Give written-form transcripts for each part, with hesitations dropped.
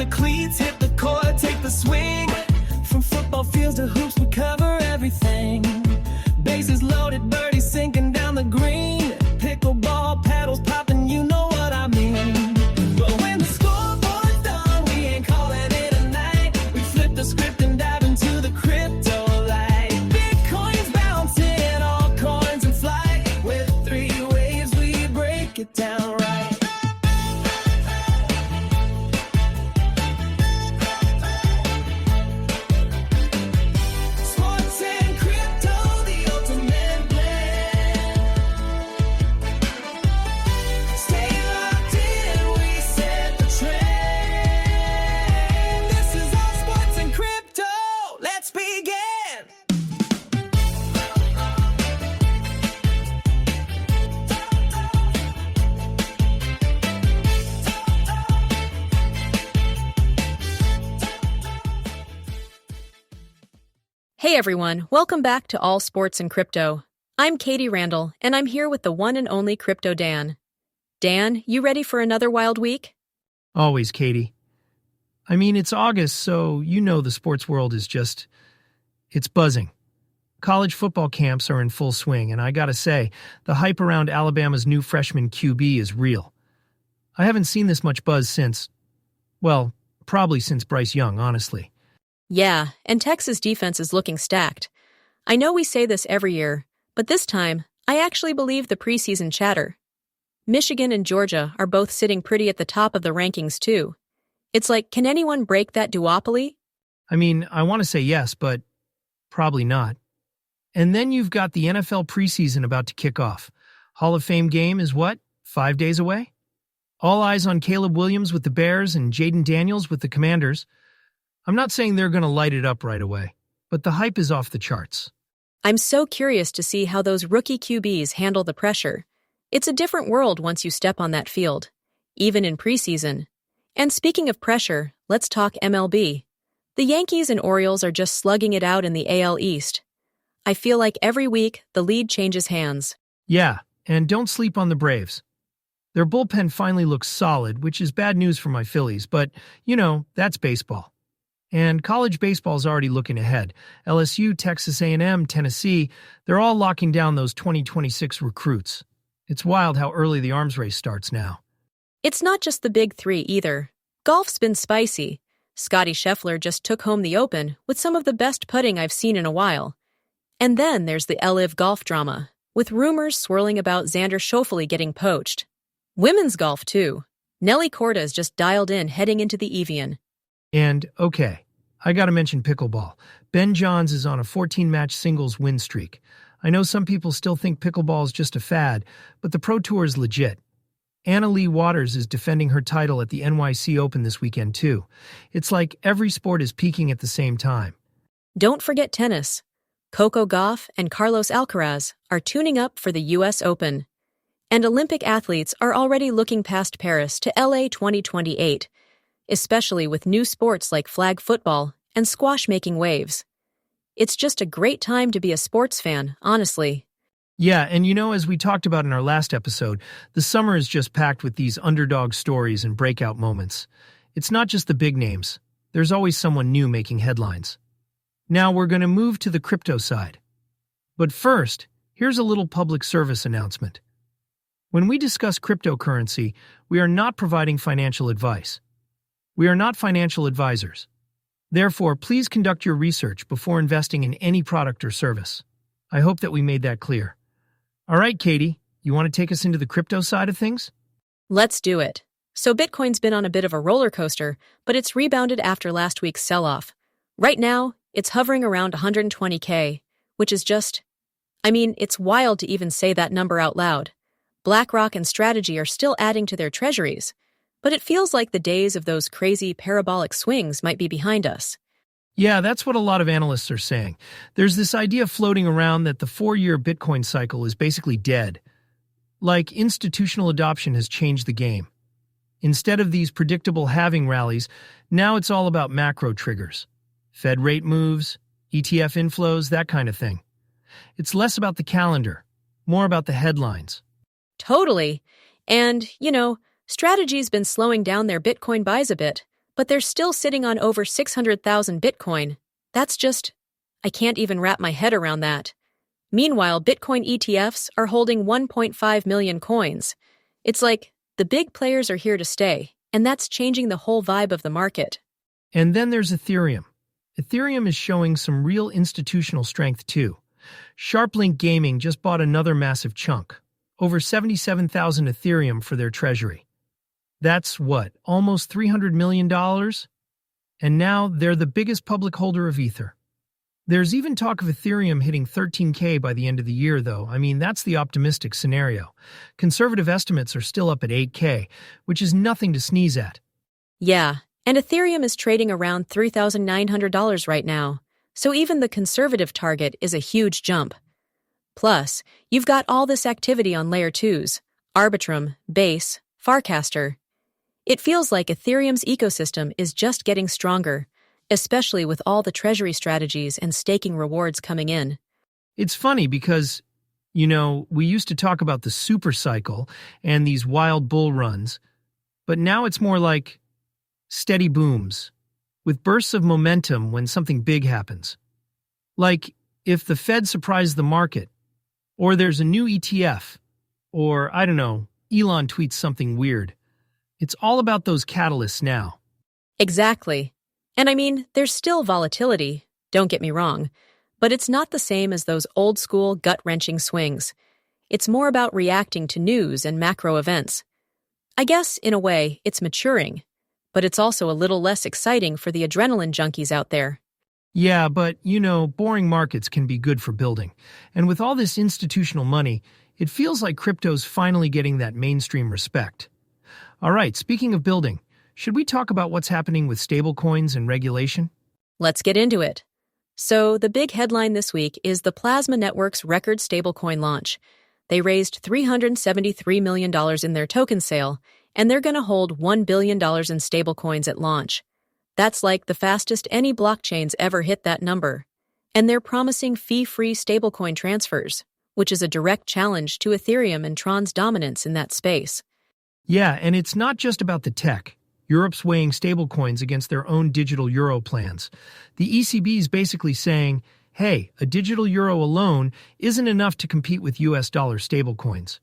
the cleats, hit the court, take the swing. From football fields to hoops, we cover everything. Bases loaded, birdies sinking down the green. Pickleball, paddles popping, you know what I mean. But when the scoreboard's done, we ain't calling it a night. We flip the script and dive into the crypto light. Bitcoin's bouncing, all coins in flight. With 3 waves, we break it down right. Sports and crypto, the ultimate blend. Stay locked in, we set the trend. This is all sports and crypto. Let's begin. Hey everyone, welcome back to All Sports and Crypto. I'm Katie Randall, and I'm here with the one and only Crypto Dan. Dan, you ready for another wild week? Always, Katie. I mean, it's August, so you know the sports world is it's buzzing. College football camps are in full swing, and I gotta say, the hype around Alabama's new freshman QB is real. I haven't seen this much buzz probably since Bryce Young, honestly. Yeah, and Texas' defense is looking stacked. I know we say this every year, but this time, I actually believe the preseason chatter. Michigan and Georgia are both sitting pretty at the top of the rankings, too. It's like, can anyone break that duopoly? I mean, I want to say yes, but probably not. And then you've got the NFL preseason about to kick off. Hall of Fame game is what, 5 days away? All eyes on Caleb Williams with the Bears and Jaden Daniels with the Commanders. I'm not saying they're going to light it up right away, but the hype is off the charts. I'm so curious to see how those rookie QBs handle the pressure. It's a different world once you step on that field, even in preseason. And speaking of pressure, let's talk MLB. The Yankees and Orioles are just slugging it out in the AL East. I feel like every week the lead changes hands. Yeah, and don't sleep on the Braves. Their bullpen finally looks solid, which is bad news for my Phillies, but, that's baseball. And college baseball's already looking ahead. LSU, Texas A&M, Tennessee, they're all locking down those 2026 recruits. It's wild how early the arms race starts now. It's not just the big three either. Golf's been spicy. Scotty Scheffler just took home the Open with some of the best putting I've seen in a while. And then there's the LIV golf drama, with rumors swirling about Xander Schauffele getting poached. Women's golf, too. Nelly Corda's just dialed in heading into the Evian. And, okay, I gotta mention pickleball. Ben Johns is on a 14-match singles win streak. I know some people still think pickleball is just a fad, but the Pro Tour is legit. Anna Lee Waters is defending her title at the NYC Open this weekend, too. It's like every sport is peaking at the same time. Don't forget tennis. Coco Gauff and Carlos Alcaraz are tuning up for the U.S. Open. And Olympic athletes are already looking past Paris to LA 2028, especially with new sports like flag football and squash making waves. It's just a great time to be a sports fan, honestly. Yeah, and as we talked about in our last episode, the summer is just packed with these underdog stories and breakout moments. It's not just the big names. There's always someone new making headlines. Now we're going to move to the crypto side. But first, here's a little public service announcement. When we discuss cryptocurrency, we are not providing financial advice. We are not financial advisors. Therefore, please conduct your research before investing in any product or service. I hope that we made that clear. All right, Katie, you want to take us into the crypto side of things? Let's do it. So Bitcoin's been on a bit of a roller coaster, but it's rebounded after last week's sell-off. Right now, it's hovering around 120K, which is it's wild to even say that number out loud. BlackRock and Strategy are still adding to their treasuries, but it feels like the days of those crazy parabolic swings might be behind us. Yeah, that's what a lot of analysts are saying. There's this idea floating around that the 4-year Bitcoin cycle is basically dead. Like institutional adoption has changed the game. Instead of these predictable halving rallies, now it's all about macro triggers. Fed rate moves, ETF inflows, that kind of thing. It's less about the calendar, more about the headlines. Totally. And, Strategy's been slowing down their Bitcoin buys a bit, but they're still sitting on over 600,000 Bitcoin. I can't even wrap my head around that. Meanwhile, Bitcoin ETFs are holding 1.5 million coins. It's like the big players are here to stay, and that's changing the whole vibe of the market. And then there's Ethereum. Ethereum is showing some real institutional strength too. SharpLink Gaming just bought another massive chunk, over 77,000 Ethereum for their treasury. That's what, almost $300 million? And now they're the biggest public holder of Ether. There's even talk of Ethereum hitting 13K by the end of the year, though. I mean, that's the optimistic scenario. Conservative estimates are still up at 8K, which is nothing to sneeze at. Yeah, and Ethereum is trading around $3,900 right now, so even the conservative target is a huge jump. Plus, you've got all this activity on Layer 2s, Arbitrum, Base, Farcaster. It feels like Ethereum's ecosystem is just getting stronger, especially with all the treasury strategies and staking rewards coming in. It's funny because, we used to talk about the super cycle and these wild bull runs, but now it's more like steady booms, with bursts of momentum when something big happens. Like if the Fed surprises the market, or there's a new ETF, or, I don't know, Elon tweets something weird. It's all about those catalysts now. Exactly. And I mean, there's still volatility, don't get me wrong, but it's not the same as those old-school, gut-wrenching swings. It's more about reacting to news and macro events. I guess, in a way, it's maturing, but it's also a little less exciting for the adrenaline junkies out there. Yeah, but, boring markets can be good for building. And with all this institutional money, it feels like crypto's finally getting that mainstream respect. All right, speaking of building, should we talk about what's happening with stablecoins and regulation? Let's get into it. So, the big headline this week is the Plasma Network's record stablecoin launch. They raised $373 million in their token sale, and they're going to hold $1 billion in stablecoins at launch. That's like the fastest any blockchains ever hit that number. And they're promising fee-free stablecoin transfers, which is a direct challenge to Ethereum and Tron's dominance in that space. Yeah, and it's not just about the tech. Europe's weighing stablecoins against their own digital euro plans. The ECB is basically saying, hey, a digital euro alone isn't enough to compete with US dollar stablecoins.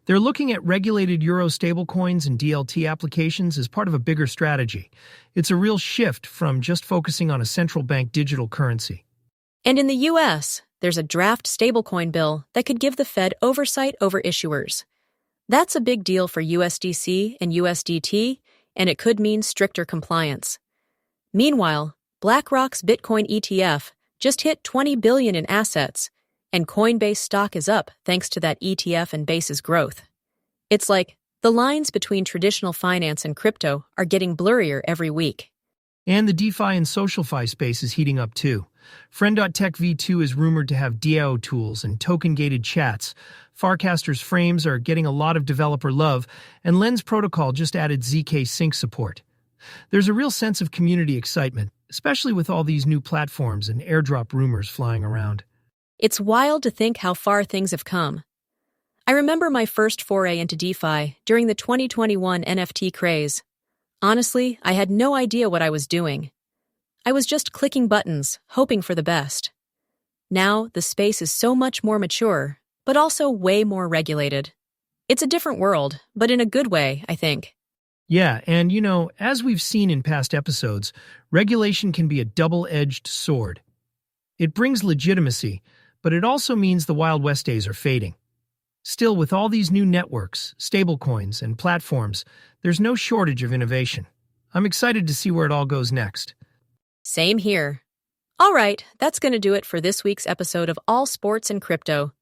They're looking at regulated euro stablecoins and DLT applications as part of a bigger strategy. It's a real shift from just focusing on a central bank digital currency. And in the US, there's a draft stablecoin bill that could give the Fed oversight over issuers. That's a big deal for USDC and USDT, and it could mean stricter compliance. Meanwhile, BlackRock's Bitcoin ETF just hit $20 billion in assets, and Coinbase stock is up thanks to that ETF and Base's growth. It's like the lines between traditional finance and crypto are getting blurrier every week. And the DeFi and SocialFi space is heating up too. Friend.tech V2 is rumored to have DAO tools and token-gated chats. Farcaster's frames are getting a lot of developer love, and Lens Protocol just added ZK Sync support. There's a real sense of community excitement, especially with all these new platforms and airdrop rumors flying around. It's wild to think how far things have come. I remember my first foray into DeFi during the 2021 NFT craze. Honestly, I had no idea what I was doing. I was just clicking buttons, hoping for the best. Now, the space is so much more mature, but also way more regulated. It's a different world, but in a good way, I think. Yeah, and as we've seen in past episodes, regulation can be a double-edged sword. It brings legitimacy, but it also means the Wild West days are fading. Still, with all these new networks, stablecoins, and platforms, there's no shortage of innovation. I'm excited to see where it all goes next. Same here. All right, that's going to do it for this week's episode of All Sports and Crypto.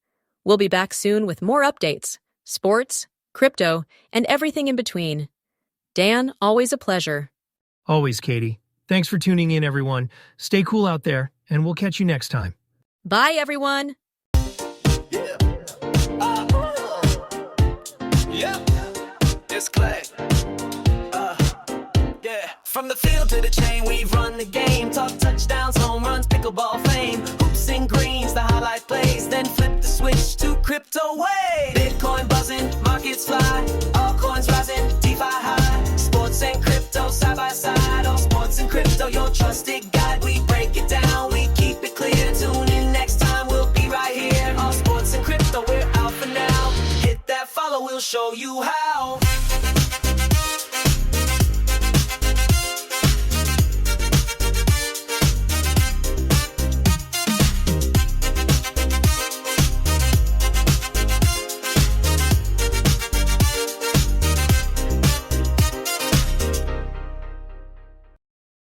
We'll be back soon with more updates, sports, crypto, and everything in between. Dan, always a pleasure. Always, Katie. Thanks for tuning in, everyone. Stay cool out there, and we'll catch you next time. Bye, everyone. Yeah, it's Clay. From the field to the chain, we've run the game. Talk touchdowns, home runs, pickleball fame. Hoops and greens, the highlight plays. Then flip the switch to crypto wave. Bitcoin buzzing, markets fly. All coins rising, DeFi high. Sports and crypto side by side. plastic